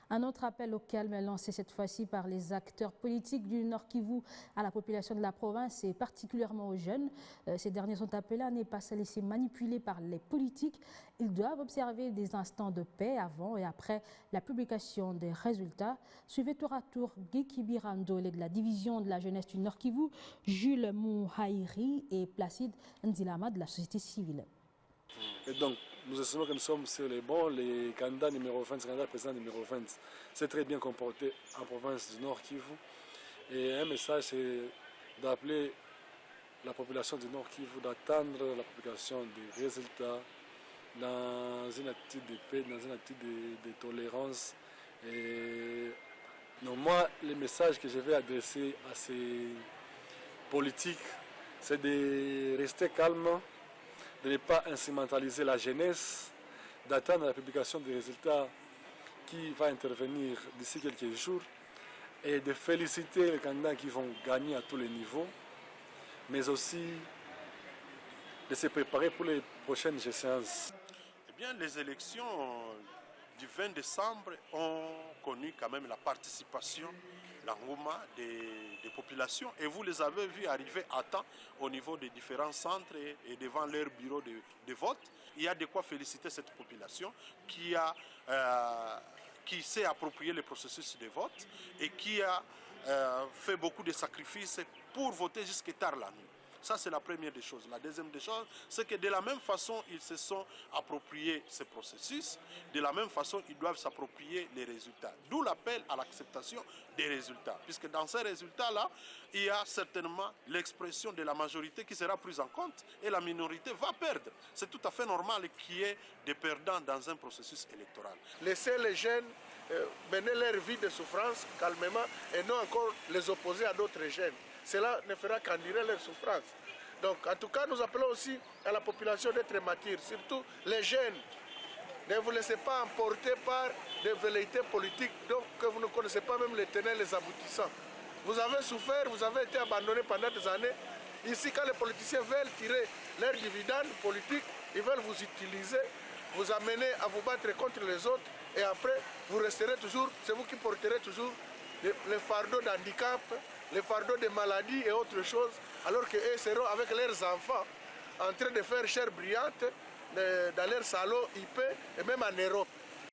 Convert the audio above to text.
Un autre appel au calme est lancé cette fois-ci par les acteurs politiques du Nord Kivu à la population de la province et particulièrement aux jeunes. Ces derniers sont appelés à ne pas se laisser manipuler par les politiques. Ils doivent observer des instants de paix avant et après la publication des résultats. Suivez tour à tour Guy Kibirandole de la division de la jeunesse du Nord Kivu, Jules Mouhaïri et Placide Ndilama de la société civile. Et donc, nous estimons que nous sommes sur les bons. Les candidats numéro 20, le candidat président numéro 20, s'est très bien comporté en province du Nord Kivu. Et un message, c'est d'appeler la population du Nord Kivu d'attendre la publication des résultats dans une attitude de paix, dans une attitude de tolérance. Et donc moi, le message que je vais adresser à ces politiques, c'est de rester calme, de ne pas instrumentaliser la jeunesse, d'attendre la publication des résultats qui va intervenir d'ici quelques jours et de féliciter les candidats qui vont gagner à tous les niveaux, mais aussi de se préparer pour les prochaines échéances. Eh bien, les élections du 20 décembre ont connu quand même la participation, l'engouement des populations. Et vous les avez vus arriver à temps au niveau des différents centres et devant leur bureau de vote. Il y a de quoi féliciter cette population qui s'est approprié le processus de vote et qui a fait beaucoup de sacrifices pour voter jusqu'à tard la nuit. Ça, c'est la première des choses. La deuxième des choses, c'est que de la même façon, ils se sont appropriés ce processus. De la même façon, ils doivent s'approprier les résultats. D'où l'appel à l'acceptation des résultats. Puisque dans ces résultats-là, il y a certainement l'expression de la majorité qui sera prise en compte et la minorité va perdre. C'est tout à fait normal qu'il y ait des perdants dans un processus électoral. Laissez les jeunes mener leur vie de souffrance calmement et non encore les opposer à d'autres jeunes. Cela ne fera qu'endurer leur souffrance. Donc, en tout cas, nous appelons aussi à la population d'être mature, surtout les jeunes. Ne vous laissez pas emporter par des velléités politiques donc, que vous ne connaissez pas même les tenants et les aboutissants. Vous avez souffert, vous avez été abandonné pendant des années. Ici, quand les politiciens veulent tirer leurs dividendes politiques, ils veulent vous utiliser, vous amener à vous battre contre les autres et après, vous resterez toujours, c'est vous qui porterez toujours les fardeaux d'handicap, les fardeaux de maladies et autres choses, alors qu'eux seront avec leurs enfants en train de faire chair brillante dans leur salon IP et même en Europe.